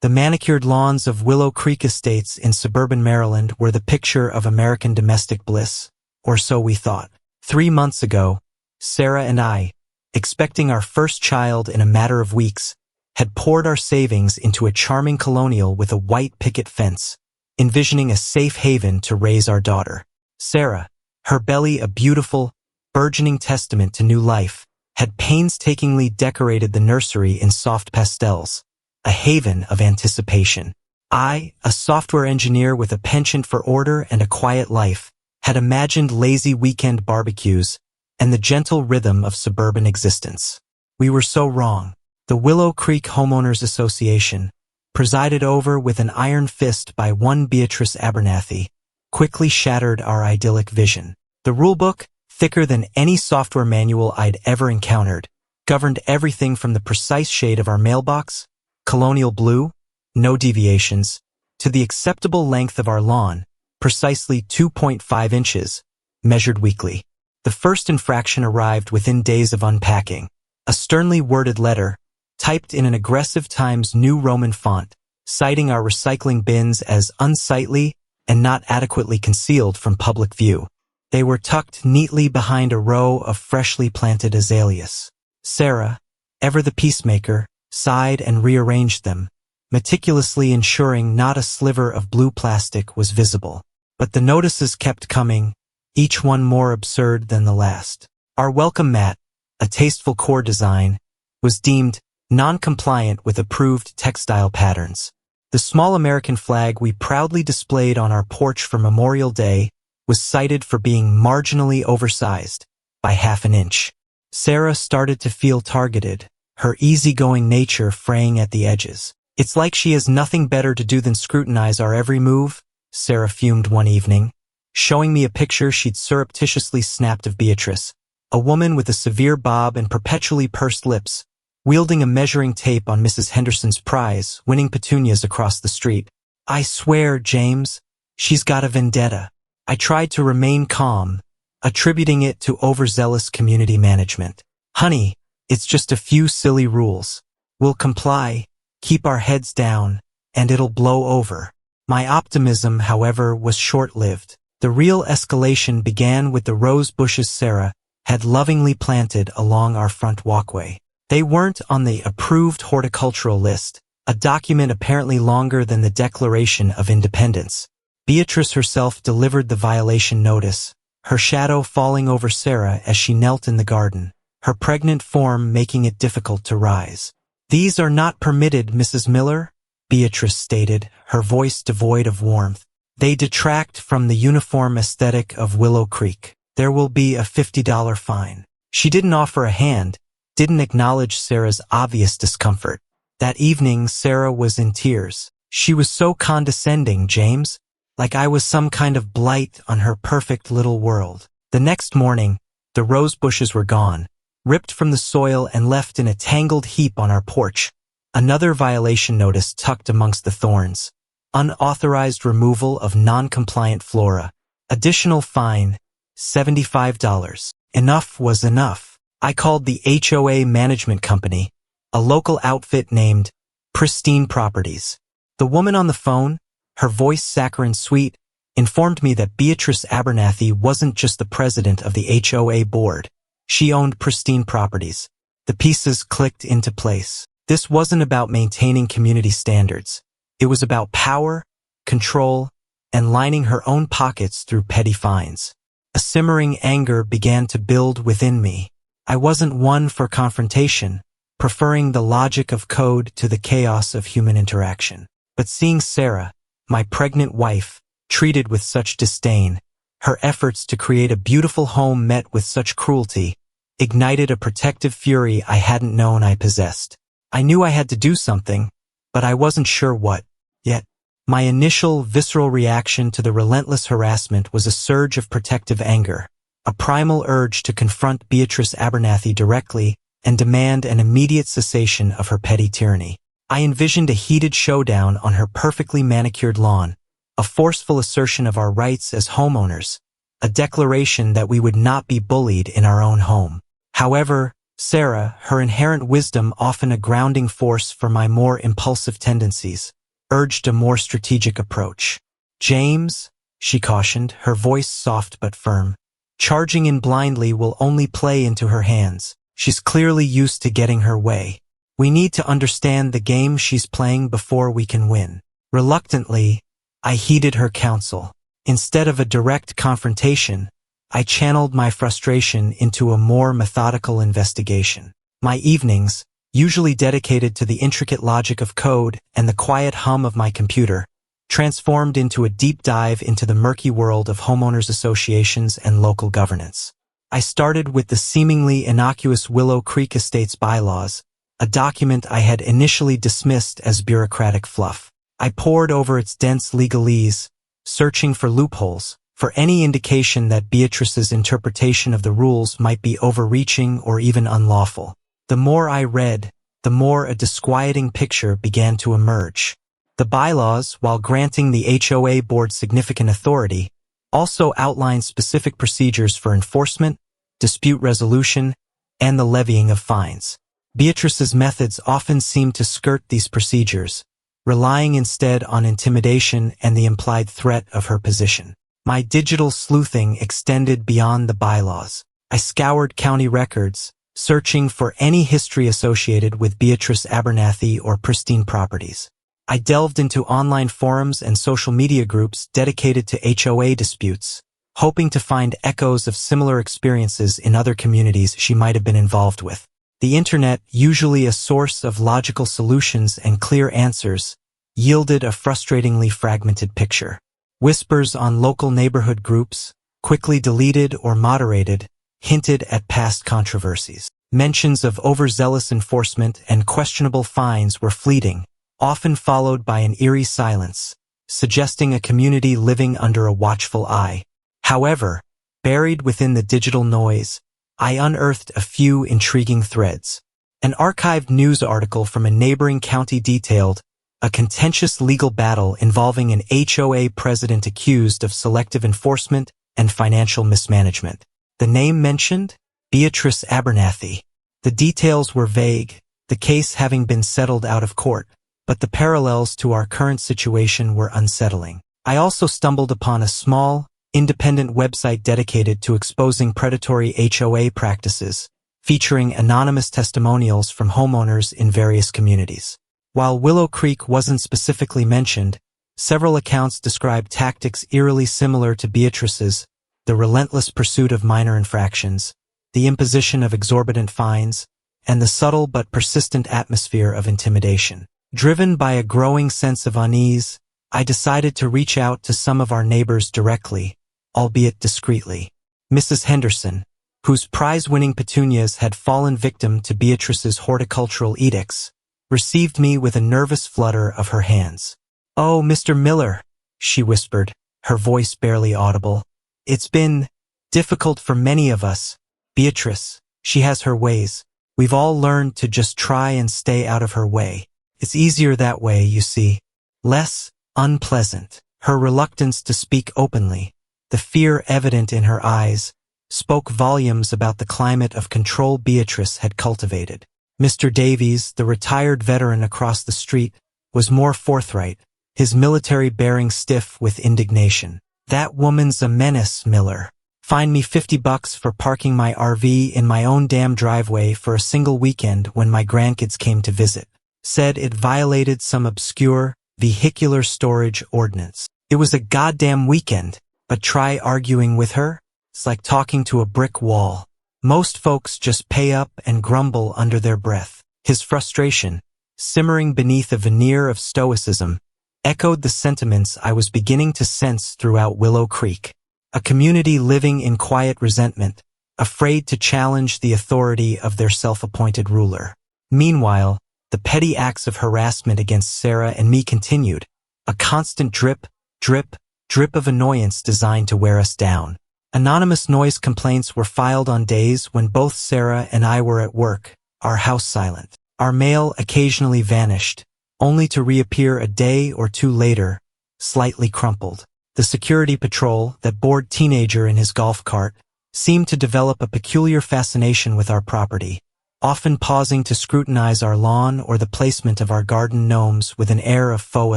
The manicured lawns of Willow Creek Estates in suburban Maryland were the picture of American domestic bliss, or so we thought. 3 months ago, Sarah and I, expecting our first child in a matter of weeks, had poured our savings into a charming colonial with a white picket fence, envisioning a safe haven to raise our daughter. Sarah, her belly a beautiful, burgeoning testament to new life, had painstakingly decorated the nursery in soft pastels, a haven of anticipation. I, a software engineer with a penchant for order and a quiet life, had imagined lazy weekend barbecues and the gentle rhythm of suburban existence. We were so wrong. The Willow Creek Homeowners Association, presided over with an iron fist by one Beatrice Abernathy, quickly shattered our idyllic vision. The rulebook, thicker than any software manual I'd ever encountered, governed everything from the precise shade of our mailbox, colonial blue, no deviations, to the acceptable length of our lawn, precisely 2.5 inches, measured weekly. The first infraction arrived within days of unpacking, a sternly worded letter, typed in an aggressive Times New Roman font, citing our recycling bins as unsightly and not adequately concealed from public view. They were tucked neatly behind a row of freshly planted azaleas. Sarah, ever the peacemaker, sighed and rearranged them, meticulously ensuring not a sliver of blue plastic was visible. But the notices kept coming, each one more absurd than the last. Our welcome mat, a tasteful core design, was deemed non-compliant with approved textile patterns. The small American flag we proudly displayed on our porch for Memorial Day was cited for being marginally oversized by half an inch. Sarah started to feel targeted, her easygoing nature fraying at the edges. "It's like she has nothing better to do than scrutinize our every move," Sarah fumed one evening, showing me a picture she'd surreptitiously snapped of Beatrice, a woman with a severe bob and perpetually pursed lips, wielding a measuring tape on Mrs. Henderson's prize, winning petunias across the street. "I swear, James, she's got a vendetta." I tried to remain calm, attributing it to overzealous community management. "Honey, it's just a few silly rules. We'll comply, keep our heads down, and it'll blow over." My optimism, however, was short-lived. The real escalation began with the rose bushes Sarah had lovingly planted along our front walkway. They weren't on the approved horticultural list, a document apparently longer than the Declaration of Independence. Beatrice herself delivered the violation notice, her shadow falling over Sarah as she knelt in the garden, her pregnant form making it difficult to rise. "These are not permitted, Mrs. Miller," Beatrice stated, her voice devoid of warmth. "They detract from the uniform aesthetic of Willow Creek. There will be a $50 fine." She didn't offer a hand, didn't acknowledge Sarah's obvious discomfort. That evening, Sarah was in tears. She was so condescending, James, like I was some kind of blight on her perfect little world. The next morning, the rose bushes were gone, ripped from the soil and left in a tangled heap on our porch. Another violation notice tucked amongst the thorns. Unauthorized removal of non-compliant flora. Additional fine, $75. Enough was enough. I called the HOA management company, a local outfit named Pristine Properties. The woman on the phone, her voice saccharine sweet, informed me that Beatrice Abernathy wasn't just the president of the HOA board. She owned Pristine Properties. The pieces clicked into place. This wasn't about maintaining community standards. It was about power, control, and lining her own pockets through petty fines. A simmering anger began to build within me. I wasn't one for confrontation, preferring the logic of code to the chaos of human interaction. But seeing Sarah, my pregnant wife, treated with such disdain, her efforts to create a beautiful home met with such cruelty, ignited a protective fury I hadn't known I possessed. I knew I had to do something, but I wasn't sure what. Yet, my initial visceral reaction to the relentless harassment was a surge of protective anger, a primal urge to confront Beatrice Abernathy directly and demand an immediate cessation of her petty tyranny. I envisioned a heated showdown on her perfectly manicured lawn, a forceful assertion of our rights as homeowners, a declaration that we would not be bullied in our own home. However, Sarah, her inherent wisdom often a grounding force for my more impulsive tendencies, urged a more strategic approach. James, she cautioned, her voice soft but firm. Charging in blindly will only play into her hands. She's clearly used to getting her way. We need to understand the game she's playing before we can win. Reluctantly, I heeded her counsel. Instead of a direct confrontation, I channeled my frustration into a more methodical investigation. My evenings, usually dedicated to the intricate logic of code and the quiet hum of my computer, transformed into a deep dive into the murky world of homeowners associations and local governance. I started with the seemingly innocuous Willow Creek Estates bylaws, a document I had initially dismissed as bureaucratic fluff. I pored over its dense legalese, searching for loopholes, for any indication that Beatrice's interpretation of the rules might be overreaching or even unlawful. The more I read, the more a disquieting picture began to emerge. The bylaws, while granting the HOA board significant authority, also outline specific procedures for enforcement, dispute resolution, and the levying of fines. Beatrice's methods often seemed to skirt these procedures, relying instead on intimidation and the implied threat of her position. My digital sleuthing extended beyond the bylaws. I scoured county records, searching for any history associated with Beatrice Abernathy or pristine properties. I delved into online forums and social media groups dedicated to HOA disputes, hoping to find echoes of similar experiences in other communities she might have been involved with. The internet, usually a source of logical solutions and clear answers, yielded a frustratingly fragmented picture. Whispers on local neighborhood groups, quickly deleted or moderated, hinted at past controversies. Mentions of overzealous enforcement and questionable fines were fleeting, often followed by an eerie silence, suggesting a community living under a watchful eye. However, buried within the digital noise, I unearthed a few intriguing threads. An archived news article from a neighboring county detailed a contentious legal battle involving an HOA president accused of selective enforcement and financial mismanagement. The name mentioned? Beatrice Abernathy. The details were vague, the case having been settled out of court, but the parallels to our current situation were unsettling. I also stumbled upon a small, independent website dedicated to exposing predatory HOA practices, featuring anonymous testimonials from homeowners in various communities. While Willow Creek wasn't specifically mentioned, several accounts described tactics eerily similar to Beatrice's, the relentless pursuit of minor infractions, the imposition of exorbitant fines, and the subtle but persistent atmosphere of intimidation. Driven by a growing sense of unease, I decided to reach out to some of our neighbors directly, albeit discreetly. Mrs. Henderson, whose prize-winning petunias had fallen victim to Beatrice's horticultural edicts, received me with a nervous flutter of her hands. "Oh, Mr. Miller," she whispered, her voice barely audible. "It's been difficult for many of us. Beatrice, she has her ways. We've all learned to just try and stay out of her way. It's easier that way, you see. Less unpleasant." Her reluctance to speak openly, the fear evident in her eyes, spoke volumes about the climate of control Beatrice had cultivated. Mr. Davies, the retired veteran across the street, was more forthright, his military bearing stiff with indignation. "That woman's a menace, Miller. Fine me $50 for parking my RV in my own damn driveway for a single weekend when my grandkids came to visit. Said it violated some obscure vehicular storage ordinance. It was a goddamn weekend, but try arguing with her? It's like talking to a brick wall. Most folks just pay up and grumble under their breath." His frustration, simmering beneath a veneer of stoicism, echoed the sentiments I was beginning to sense throughout Willow Creek. A community living in quiet resentment, afraid to challenge the authority of their self-appointed ruler. Meanwhile, the petty acts of harassment against Sarah and me continued, a constant drip, drip, drip of annoyance designed to wear us down. Anonymous noise complaints were filed on days when both Sarah and I were at work, our house silent. Our mail occasionally vanished, only to reappear a day or two later, slightly crumpled. The security patrol, that bored teenager in his golf cart, seemed to develop a peculiar fascination with our property, often pausing to scrutinize our lawn or the placement of our garden gnomes with an air of faux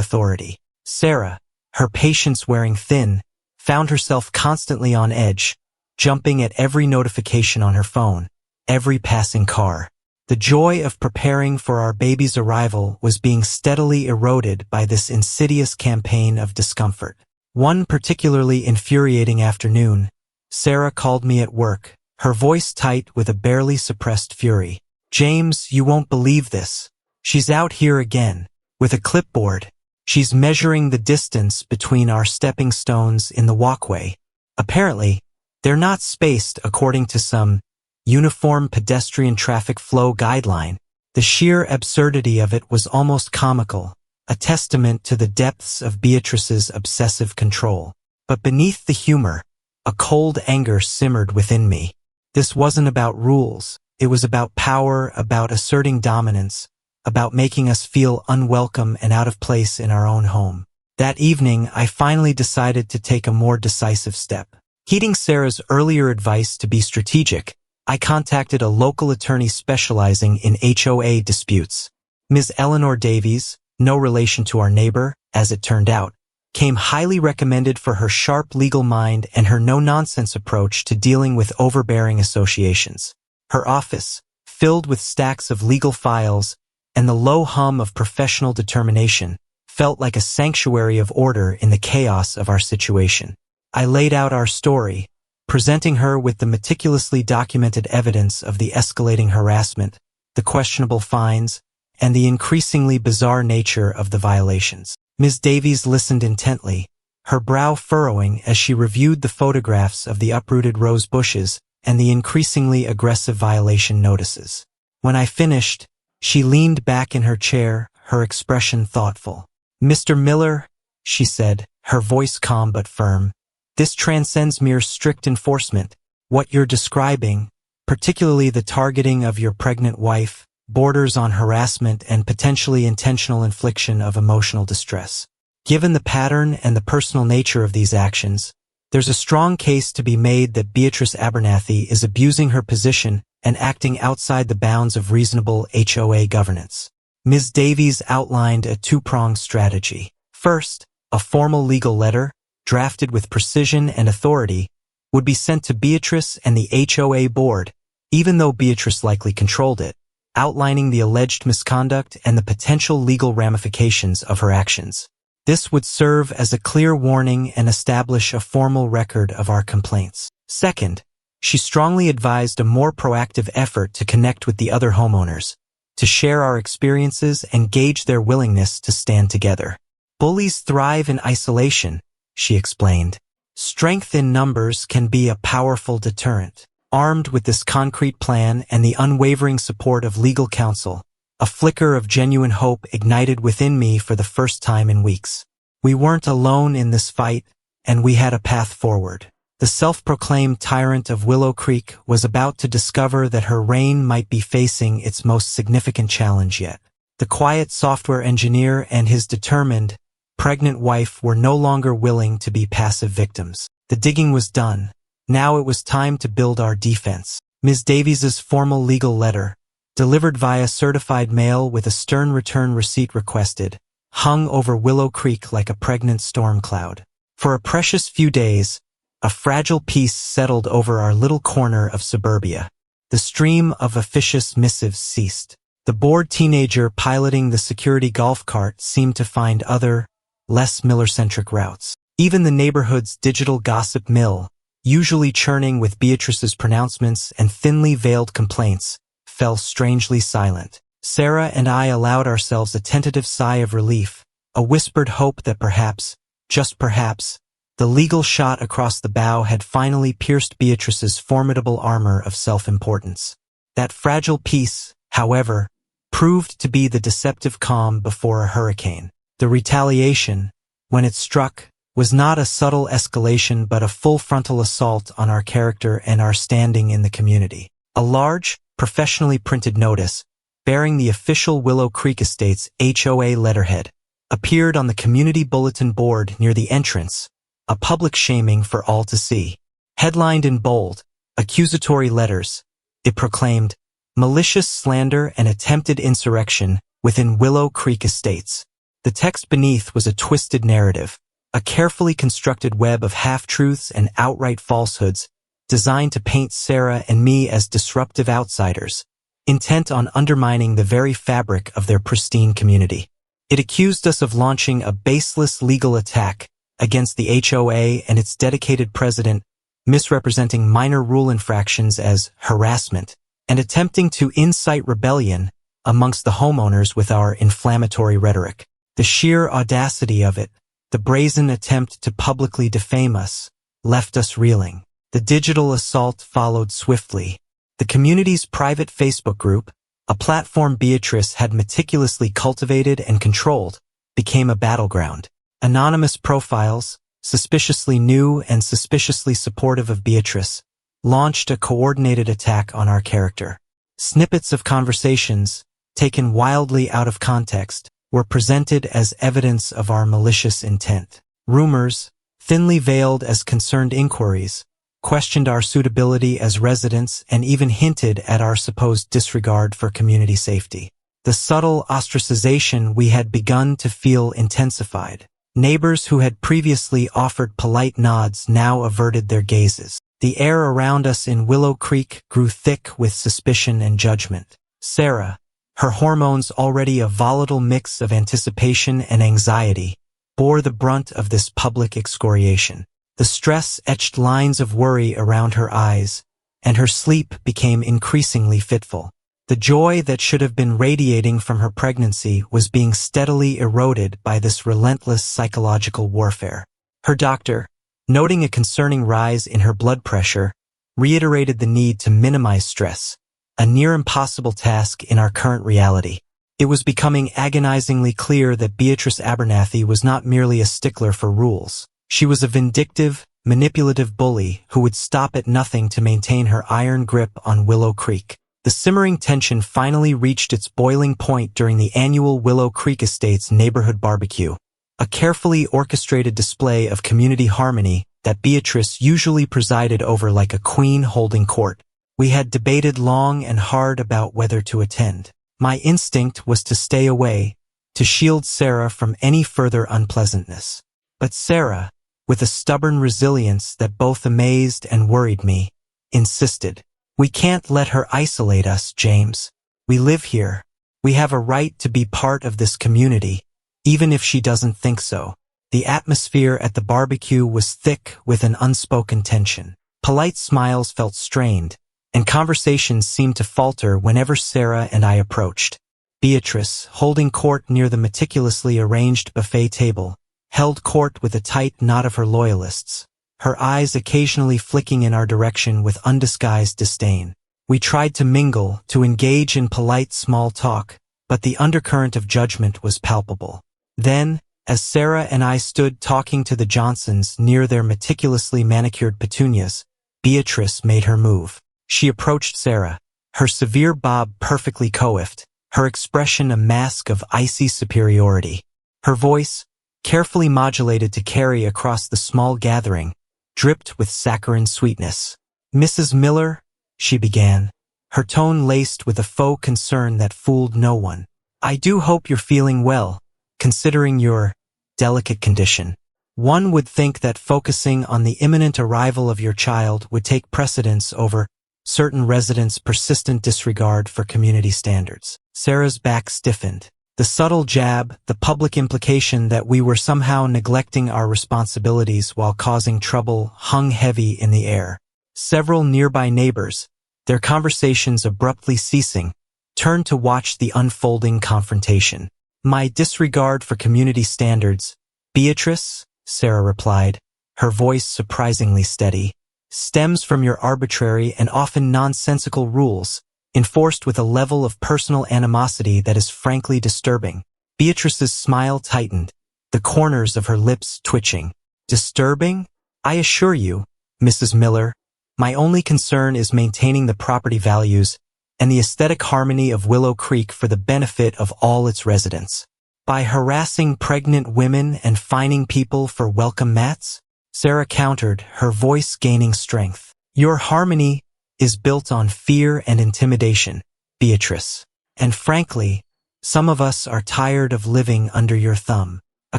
authority. Sarah, her patience wearing thin, found herself constantly on edge, jumping at every notification on her phone, every passing car. The joy of preparing for our baby's arrival was being steadily eroded by this insidious campaign of discomfort. One particularly infuriating afternoon, Sarah called me at work, her voice tight with a barely suppressed fury. "James, you won't believe this. She's out here again, with a clipboard. She's measuring the distance between our stepping stones in the walkway. Apparently, they're not spaced according to some uniform pedestrian traffic flow guideline." The sheer absurdity of it was almost comical, a testament to the depths of Beatrice's obsessive control. But beneath the humor, a cold anger simmered within me. This wasn't about rules. It was about power, about asserting dominance, about making us feel unwelcome and out of place in our own home. That evening, I finally decided to take a more decisive step. Heeding Sarah's earlier advice to be strategic, I contacted a local attorney specializing in HOA disputes. Ms. Eleanor Davies, no relation to our neighbor, as it turned out, came highly recommended for her sharp legal mind and her no-nonsense approach to dealing with overbearing associations. Her office, filled with stacks of legal files and the low hum of professional determination, felt like a sanctuary of order in the chaos of our situation. I laid out our story, presenting her with the meticulously documented evidence of the escalating harassment, the questionable fines, and the increasingly bizarre nature of the violations. Ms. Davies listened intently, her brow furrowing as she reviewed the photographs of the uprooted rose bushes and the increasingly aggressive violation notices. When I finished, she leaned back in her chair, her expression thoughtful. "Mr. Miller," she said, her voice calm but firm, "this transcends mere strict enforcement. What you're describing, particularly the targeting of your pregnant wife, borders on harassment and potentially intentional infliction of emotional distress. Given the pattern and the personal nature of these actions, there's a strong case to be made that Beatrice Abernathy is abusing her position and acting outside the bounds of reasonable HOA governance." Ms. Davies outlined a two-pronged strategy. First, a formal legal letter, drafted with precision and authority, would be sent to Beatrice and the HOA board, even though Beatrice likely controlled it, outlining the alleged misconduct and the potential legal ramifications of her actions. This would serve as a clear warning and establish a formal record of our complaints. Second, she strongly advised a more proactive effort to connect with the other homeowners, to share our experiences and gauge their willingness to stand together. "Bullies thrive in isolation," she explained. "Strength in numbers can be a powerful deterrent." Armed with this concrete plan and the unwavering support of legal counsel, a flicker of genuine hope ignited within me for the first time in weeks. We weren't alone in this fight, and we had a path forward. The self-proclaimed tyrant of Willow Creek was about to discover that her reign might be facing its most significant challenge yet. The quiet software engineer and his determined, pregnant wife were no longer willing to be passive victims. The digging was done. Now it was time to build our defense. Ms. Davies's formal legal letter, delivered via certified mail with a stern return receipt requested, hung over Willow Creek like a pregnant storm cloud. For a precious few days, a fragile peace settled over our little corner of suburbia. The stream of officious missives ceased. The bored teenager piloting the security golf cart seemed to find other, less Miller-centric routes. Even the neighborhood's digital gossip mill, usually churning with Beatrice's pronouncements and thinly veiled complaints, fell strangely silent. Sarah and I allowed ourselves a tentative sigh of relief, a whispered hope that perhaps, just perhaps, the legal shot across the bow had finally pierced Beatrice's formidable armor of self-importance. That fragile peace, however, proved to be the deceptive calm before a hurricane. The retaliation, when it struck, was not a subtle escalation but a full frontal assault on our character and our standing in the community. A large, professionally printed notice, bearing the official Willow Creek Estates HOA letterhead, appeared on the community bulletin board near the entrance, a public shaming for all to see. Headlined in bold, accusatory letters, it proclaimed, Malicious slander and attempted insurrection within Willow Creek Estates. The text beneath was a twisted narrative, a carefully constructed web of half-truths and outright falsehoods designed to paint Sarah and me as disruptive outsiders, intent on undermining the very fabric of their pristine community. It accused us of launching a baseless legal attack against the HOA and its dedicated president, misrepresenting minor rule infractions as harassment, and attempting to incite rebellion amongst the homeowners with our inflammatory rhetoric. The sheer audacity of it, the brazen attempt to publicly defame us, left us reeling. The digital assault followed swiftly. The community's private Facebook group, a platform Beatrice had meticulously cultivated and controlled, became a battleground. Anonymous profiles, suspiciously new and suspiciously supportive of Beatrice, launched a coordinated attack on our character. Snippets of conversations, taken wildly out of context, were presented as evidence of our malicious intent. Rumors, thinly veiled as concerned inquiries, questioned our suitability as residents and even hinted at our supposed disregard for community safety. The subtle ostracization we had begun to feel intensified. Neighbors who had previously offered polite nods now averted their gazes. The air around us in Willow Creek grew thick with suspicion and judgment. Sarah, her hormones already a volatile mix of anticipation and anxiety, bore the brunt of this public excoriation. The stress etched lines of worry around her eyes, and her sleep became increasingly fitful. The joy that should have been radiating from her pregnancy was being steadily eroded by this relentless psychological warfare. Her doctor, noting a concerning rise in her blood pressure, reiterated the need to minimize stress, a near-impossible task in our current reality. It was becoming agonizingly clear that Beatrice Abernathy was not merely a stickler for rules. She was a vindictive, manipulative bully who would stop at nothing to maintain her iron grip on Willow Creek. The simmering tension finally reached its boiling point during the annual Willow Creek Estates neighborhood barbecue, a carefully orchestrated display of community harmony that Beatrice usually presided over like a queen holding court. We had debated long and hard about whether to attend. My instinct was to stay away, to shield Sarah from any further unpleasantness. But Sarah, with a stubborn resilience that both amazed and worried me, insisted. "We can't let her isolate us, James. We live here. We have a right to be part of this community, even if she doesn't think so." The atmosphere at the barbecue was thick with an unspoken tension. Polite smiles felt strained, and conversations seemed to falter whenever Sarah and I approached. Beatrice, holding court near the meticulously arranged buffet table, held court with a tight knot of her loyalists, her eyes occasionally flicking in our direction with undisguised disdain. We tried to mingle, to engage in polite small talk, but the undercurrent of judgment was palpable. Then, as Sarah and I stood talking to the Johnsons near their meticulously manicured petunias, Beatrice made her move. She approached Sarah, her severe bob perfectly coiffed, her expression a mask of icy superiority. Her voice, carefully modulated to carry across the small gathering, dripped with saccharine sweetness. "Mrs. Miller," she began, her tone laced with a faux concern that fooled no one. "I do hope you're feeling well, considering your delicate condition. One would think that focusing on the imminent arrival of your child would take precedence over certain residents' persistent disregard for community standards." Sarah's back stiffened. The subtle jab, the public implication that we were somehow neglecting our responsibilities while causing trouble, hung heavy in the air. Several nearby neighbors, their conversations abruptly ceasing, turned to watch the unfolding confrontation. "My disregard for community standards, Beatrice," Sarah replied, her voice surprisingly steady, "stems from your arbitrary and often nonsensical rules, enforced with a level of personal animosity that is frankly disturbing." Beatrice's smile tightened, the corners of her lips twitching. "Disturbing? I assure you, Mrs. Miller, my only concern is maintaining the property values and the aesthetic harmony of Willow Creek for the benefit of all its residents. By harassing pregnant women and fining people for welcome mats?" Sarah countered, her voice gaining strength. "Your harmony is built on fear and intimidation. Beatrice. And frankly, some of us are tired of living under your thumb. A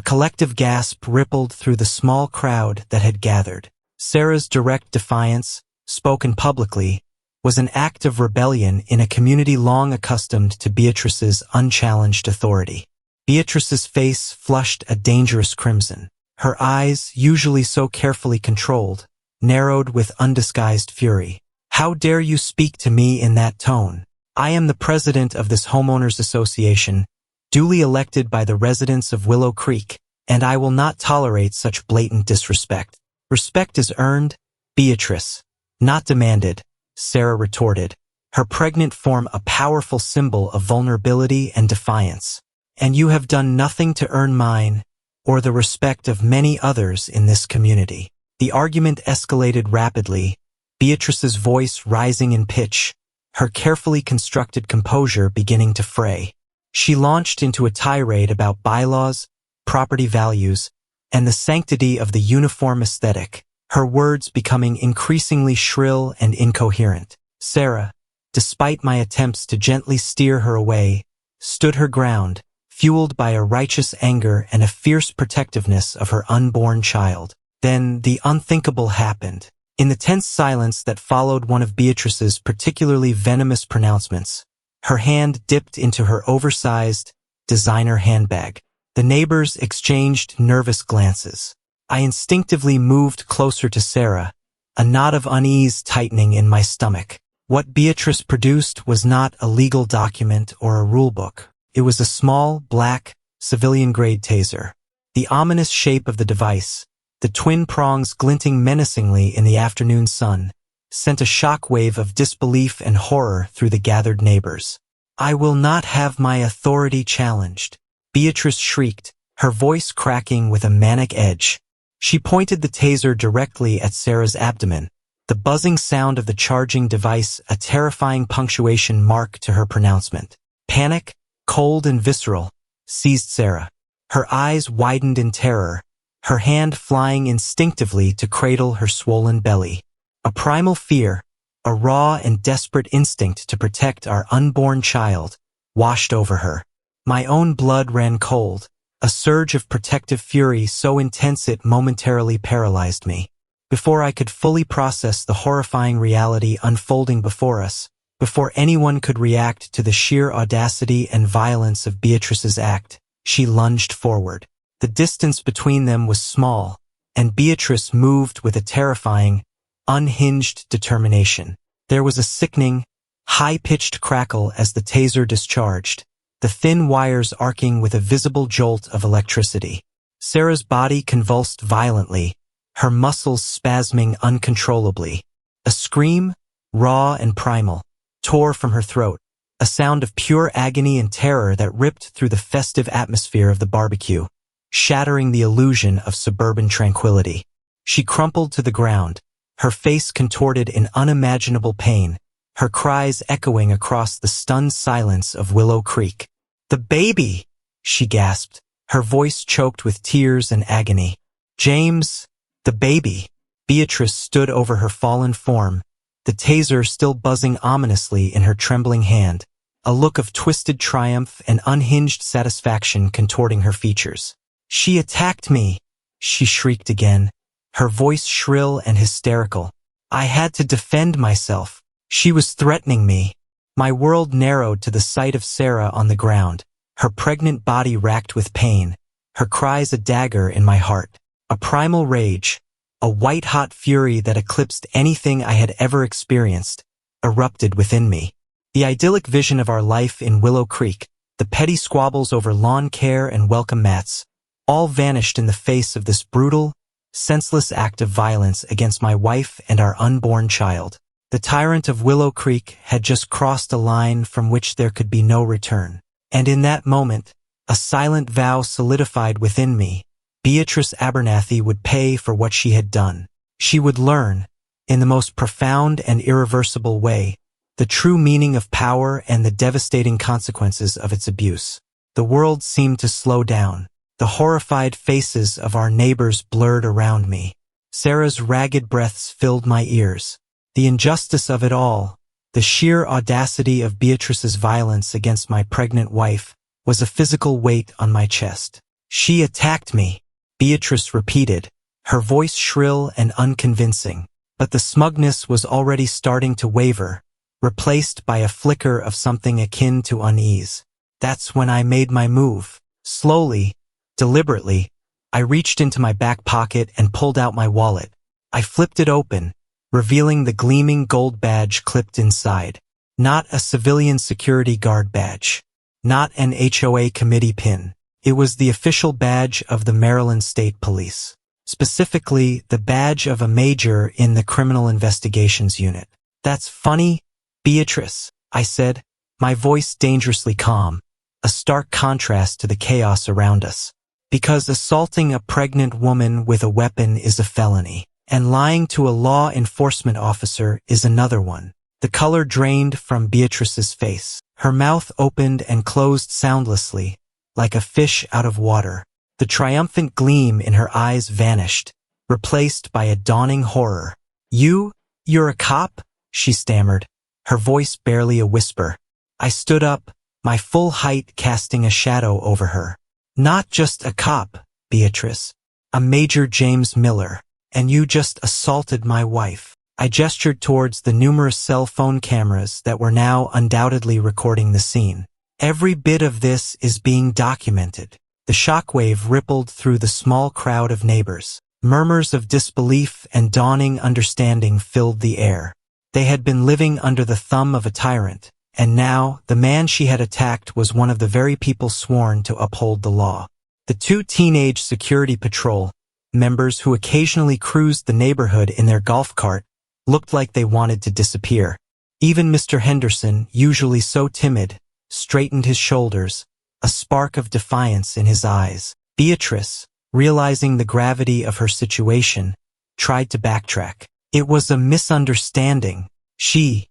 collective gasp rippled through the small crowd that had gathered. Sarah's direct defiance, spoken publicly, was an act of rebellion in a community long accustomed to Beatrice's unchallenged authority. Beatrice's face flushed a dangerous crimson. Her eyes, usually so carefully controlled, narrowed with undisguised fury. "How dare you speak to me in that tone? I am the president of this homeowners association, duly elected by the residents of Willow Creek, and I will not tolerate such blatant disrespect." "Respect is earned, Beatrice, not demanded," Sarah retorted, her pregnant form a powerful symbol of vulnerability and defiance. "And you have done nothing to earn mine, or the respect of many others in this community." The argument escalated rapidly, Beatrice's voice rising in pitch, her carefully constructed composure beginning to fray. She launched into a tirade about bylaws, property values, and the sanctity of the uniform aesthetic, her words becoming increasingly shrill and incoherent. Sarah, despite my attempts to gently steer her away, stood her ground, fueled by a righteous anger and a fierce protectiveness of her unborn child. Then the unthinkable happened. In the tense silence that followed one of Beatrice's particularly venomous pronouncements, her hand dipped into her oversized, designer handbag. The neighbors exchanged nervous glances. I instinctively moved closer to Sarah, a knot of unease tightening in my stomach. What Beatrice produced was not a legal document or a rulebook. It was a small, black, civilian-grade taser. The ominous shape of the device, the twin prongs glinting menacingly in the afternoon sun, sent a shockwave of disbelief and horror through the gathered neighbors. "I will not have my authority challenged," Beatrice shrieked, her voice cracking with a manic edge. She pointed the taser directly at Sarah's abdomen, the buzzing sound of the charging device a terrifying punctuation mark to her pronouncement. Panic, cold and visceral, seized Sarah. Her eyes widened in terror, her hand flying instinctively to cradle her swollen belly. A primal fear, a raw and desperate instinct to protect our unborn child, washed over her. My own blood ran cold, a surge of protective fury so intense it momentarily paralyzed me. Before I could fully process the horrifying reality unfolding before us, before anyone could react to the sheer audacity and violence of Beatrice's act, she lunged forward. The distance between them was small, and Beatrice moved with a terrifying, unhinged determination. There was a sickening, high-pitched crackle as the taser discharged, the thin wires arcing with a visible jolt of electricity. Sarah's body convulsed violently, her muscles spasming uncontrollably. A scream, raw and primal, tore from her throat, a sound of pure agony and terror that ripped through the festive atmosphere of the barbecue, shattering the illusion of suburban tranquility. She crumpled to the ground, her face contorted in unimaginable pain, her cries echoing across the stunned silence of Willow Creek. "The baby!" she gasped, her voice choked with tears and agony. "James, the baby!" Beatrice stood over her fallen form, the taser still buzzing ominously in her trembling hand, a look of twisted triumph and unhinged satisfaction contorting her features. "She attacked me!" she shrieked again, her voice shrill and hysterical. "I had to defend myself. She was threatening me." My world narrowed to the sight of Sarah on the ground, her pregnant body racked with pain, her cries a dagger in my heart. A primal rage, a white-hot fury that eclipsed anything I had ever experienced, erupted within me. The idyllic vision of our life in Willow Creek, the petty squabbles over lawn care and welcome mats, all vanished in the face of this brutal, senseless act of violence against my wife and our unborn child. The tyrant of Willow Creek had just crossed a line from which there could be no return. And in that moment, a silent vow solidified within me. Beatrice Abernathy would pay for what she had done. She would learn, in the most profound and irreversible way, the true meaning of power and the devastating consequences of its abuse. The world seemed to slow down. The horrified faces of our neighbors blurred around me. Sarah's ragged breaths filled my ears. The injustice of it all, The sheer audacity of Beatrice's violence against my pregnant wife was a physical weight on my chest. "She attacked me," Beatrice repeated, her voice shrill and unconvincing. But the smugness was already starting to waver, replaced by a flicker of something akin to unease. That's when I made my move. Slowly, deliberately, I reached into my back pocket and pulled out my wallet. I flipped it open, revealing the gleaming gold badge clipped inside. Not a civilian security guard badge. Not an HOA committee pin. It was the official badge of the Maryland State Police. Specifically, the badge of a major in the Criminal Investigations Unit. "That's funny, Beatrice," I said, my voice dangerously calm, a stark contrast to the chaos around us. "Because assaulting a pregnant woman with a weapon is a felony, and lying to a law enforcement officer is another one." The color drained from Beatrice's face. Her mouth opened and closed soundlessly, like a fish out of water. The triumphant gleam in her eyes vanished, replaced by a dawning horror. You're a cop?" she stammered, her voice barely a whisper. I stood up, my full height casting a shadow over her. "Not just a cop, Beatrice. I'm Major James Miller, and you just assaulted my wife." I gestured towards the numerous cell phone cameras that were now undoubtedly recording the scene. "Every bit of this is being documented." The shockwave rippled through the small crowd of neighbors. Murmurs of disbelief and dawning understanding filled the air. They had been living under the thumb of a tyrant, and now the man she had attacked was one of the very people sworn to uphold the law. The two teenage security patrol members who occasionally cruised the neighborhood in their golf cart looked like they wanted to disappear. Even Mr. Henderson, usually so timid, straightened his shoulders, a spark of defiance in his eyes. Beatrice, realizing the gravity of her situation, tried to backtrack. "It was a misunderstanding. She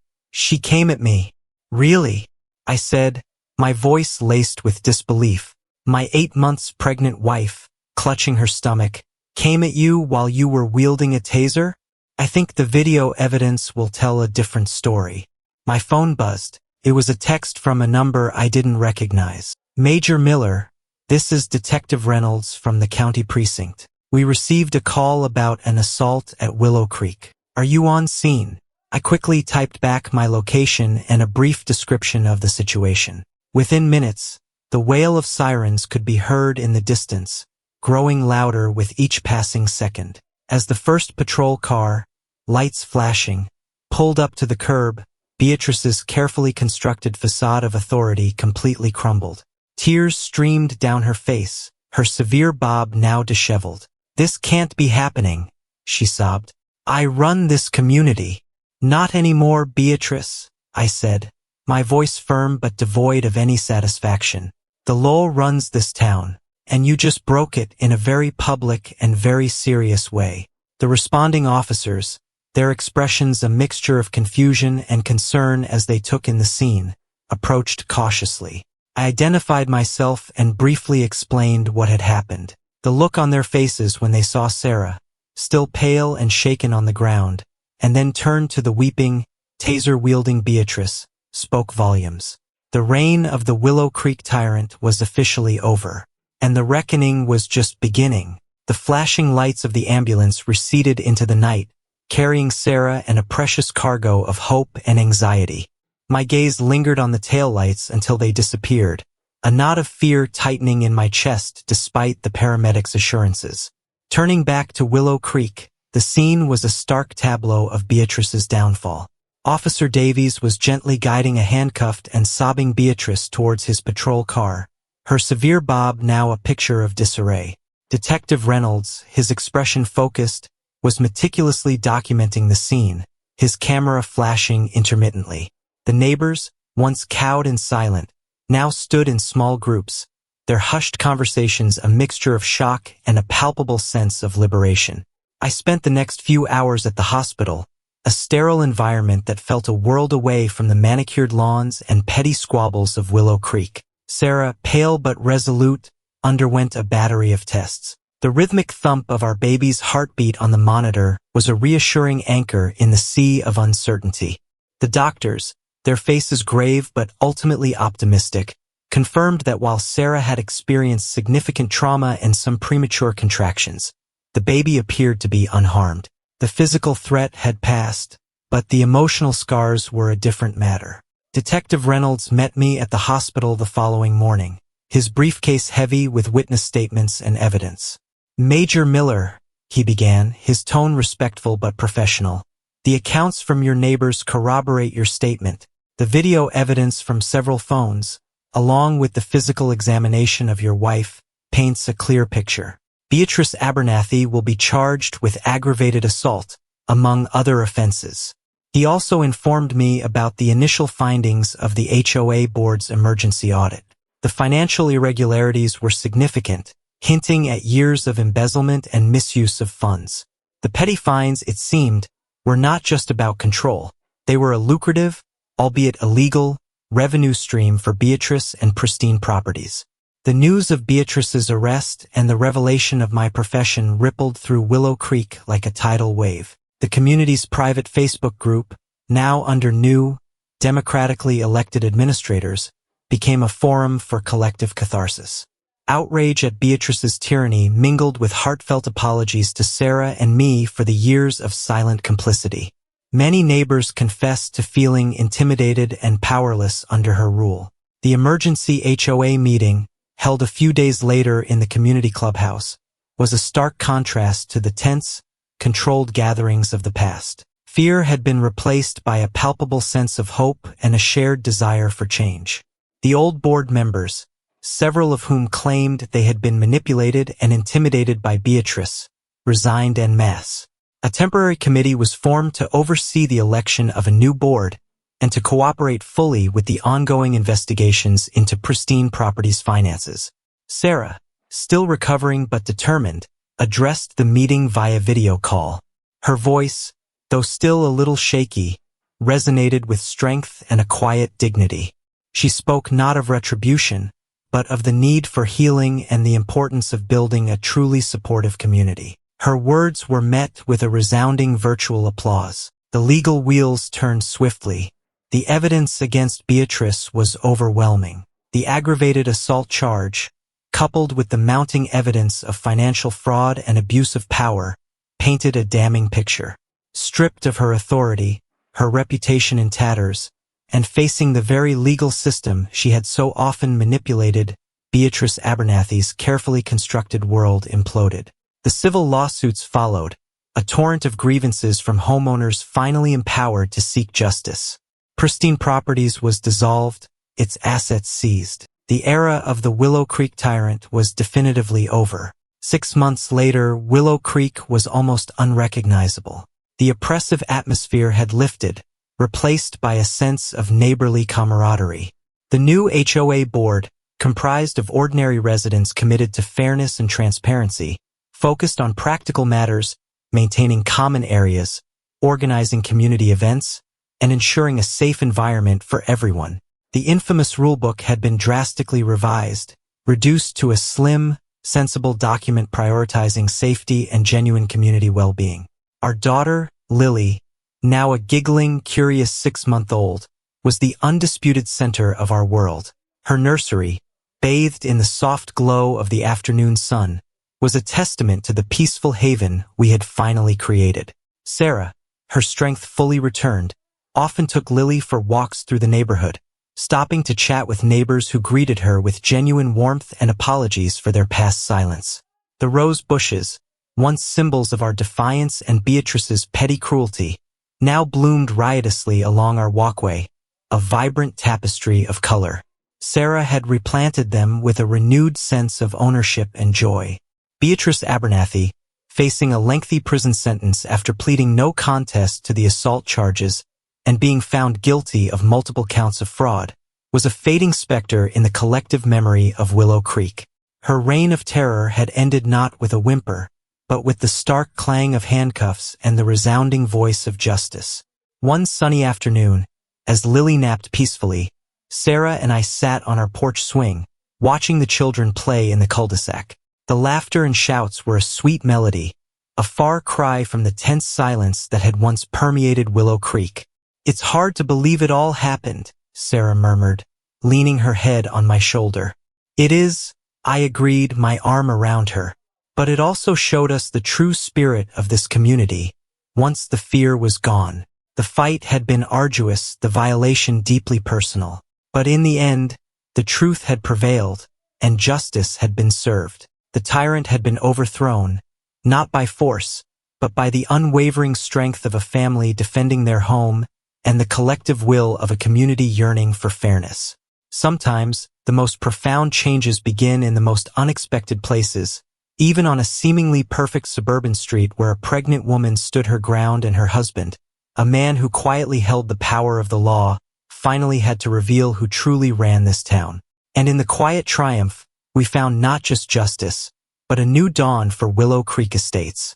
came at me." "Really?" I said, my voice laced with disbelief. "My 8 months pregnant wife, clutching her stomach, came at you while you were wielding a taser? I think the video evidence will tell a different story." My phone buzzed. It was a text from a number I didn't recognize. "Major Miller, this is Detective Reynolds from the county precinct. We received a call about an assault at Willow Creek. Are you on scene?" I quickly typed back my location and a brief description of the situation. Within minutes, the wail of sirens could be heard in the distance, growing louder with each passing second. As the first patrol car, lights flashing, pulled up to the curb, Beatrice's carefully constructed facade of authority completely crumbled. Tears streamed down her face, her severe bob now disheveled. "This can't be happening," she sobbed. "I run this community." "Not anymore, Beatrice," I said, my voice firm but devoid of any satisfaction. "The law runs this town, and you just broke it in a very public and very serious way." The responding officers, their expressions a mixture of confusion and concern as they took in the scene, approached cautiously. I identified myself and briefly explained what had happened. The look on their faces when they saw Sarah, still pale and shaken on the ground, and then turned to the weeping, taser-wielding Beatrice, spoke volumes. The reign of the Willow Creek Tyrant was officially over, and the reckoning was just beginning. The flashing lights of the ambulance receded into the night, carrying Sarah and a precious cargo of hope and anxiety. My gaze lingered on the taillights until they disappeared, a knot of fear tightening in my chest despite the paramedics' assurances. Turning back to Willow Creek, the scene was a stark tableau of Beatrice's downfall. Officer Davies was gently guiding a handcuffed and sobbing Beatrice towards his patrol car, her severe bob now a picture of disarray. Detective Reynolds, his expression focused, was meticulously documenting the scene, his camera flashing intermittently. The neighbors, once cowed and silent, now stood in small groups, their hushed conversations a mixture of shock and a palpable sense of liberation. I spent the next few hours at the hospital, a sterile environment that felt a world away from the manicured lawns and petty squabbles of Willow Creek. Sarah, pale but resolute, underwent a battery of tests. The rhythmic thump of our baby's heartbeat on the monitor was a reassuring anchor in the sea of uncertainty. The doctors, their faces grave but ultimately optimistic, confirmed that while Sarah had experienced significant trauma and some premature contractions, the baby appeared to be unharmed. The physical threat had passed, but the emotional scars were a different matter. Detective Reynolds met me at the hospital the following morning, his briefcase heavy with witness statements and evidence. "Major Miller," he began, his tone respectful but professional, "the accounts from your neighbors corroborate your statement. The video evidence from several phones, along with the physical examination of your wife, paints a clear picture. Beatrice Abernathy will be charged with aggravated assault, among other offenses." He also informed me about the initial findings of the HOA board's emergency audit. The financial irregularities were significant, hinting at years of embezzlement and misuse of funds. The petty fines, it seemed, were not just about control. They were a lucrative, albeit illegal, revenue stream for Beatrice and Pristine Properties. The news of Beatrice's arrest and the revelation of my profession rippled through Willow Creek like a tidal wave. The community's private Facebook group, now under new, democratically elected administrators, became a forum for collective catharsis. Outrage at Beatrice's tyranny mingled with heartfelt apologies to Sarah and me for the years of silent complicity. Many neighbors confessed to feeling intimidated and powerless under her rule. The emergency HOA meeting, held a few days later in the community clubhouse, was a stark contrast to the tense, controlled gatherings of the past. Fear had been replaced by a palpable sense of hope and a shared desire for change. The old board members, several of whom claimed they had been manipulated and intimidated by Beatrice, resigned en masse. A temporary committee was formed to oversee the election of a new board and to cooperate fully with the ongoing investigations into Pristine Properties' finances. Sarah, still recovering but determined, addressed the meeting via video call. Her voice, though still a little shaky, resonated with strength and a quiet dignity. She spoke not of retribution, but of the need for healing and the importance of building a truly supportive community. Her words were met with a resounding virtual applause. The legal wheels turned swiftly. The evidence against Beatrice was overwhelming. The aggravated assault charge, coupled with the mounting evidence of financial fraud and abuse of power, painted a damning picture. Stripped of her authority, her reputation in tatters, and facing the very legal system she had so often manipulated, Beatrice Abernathy's carefully constructed world imploded. The civil lawsuits followed, a torrent of grievances from homeowners finally empowered to seek justice. Pristine Properties was dissolved, its assets seized. The era of the Willow Creek Tyrant was definitively over. 6 months later, Willow Creek was almost unrecognizable. The oppressive atmosphere had lifted, replaced by a sense of neighborly camaraderie. The new HOA board, comprised of ordinary residents committed to fairness and transparency, focused on practical matters, maintaining common areas, organizing community events, and ensuring a safe environment for everyone. The infamous rulebook had been drastically revised, reduced to a slim, sensible document prioritizing safety and genuine community well-being. Our daughter, Lily, now a giggling, curious 6-month-old, was the undisputed center of our world. Her nursery, bathed in the soft glow of the afternoon sun, was a testament to the peaceful haven we had finally created. Sarah, her strength fully returned, often took Lily for walks through the neighborhood, stopping to chat with neighbors who greeted her with genuine warmth and apologies for their past silence. The rose bushes, once symbols of our defiance and Beatrice's petty cruelty, now bloomed riotously along our walkway, a vibrant tapestry of color. Sarah had replanted them with a renewed sense of ownership and joy. Beatrice Abernathy, facing a lengthy prison sentence after pleading no contest to the assault charges and being found guilty of multiple counts of fraud, was a fading specter in the collective memory of Willow Creek. Her reign of terror had ended not with a whimper, but with the stark clang of handcuffs and the resounding voice of justice. One sunny afternoon, as Lily napped peacefully, Sarah and I sat on our porch swing, watching the children play in the cul-de-sac. The laughter and shouts were a sweet melody, a far cry from the tense silence that had once permeated Willow Creek. It's hard to believe it all happened, Sarah murmured, leaning her head on my shoulder. It is, I agreed, my arm around her. But it also showed us the true spirit of this community. Once the fear was gone. The fight had been arduous, the violation deeply personal. But in the end, the truth had prevailed, and justice had been served. The tyrant had been overthrown, not by force, but by the unwavering strength of a family defending their home and the collective will of a community yearning for fairness. Sometimes, the most profound changes begin in the most unexpected places, even on a seemingly perfect suburban street where a pregnant woman stood her ground and her husband, a man who quietly held the power of the law, finally had to reveal who truly ran this town. And in the quiet triumph, we found not just justice, but a new dawn for Willow Creek Estates.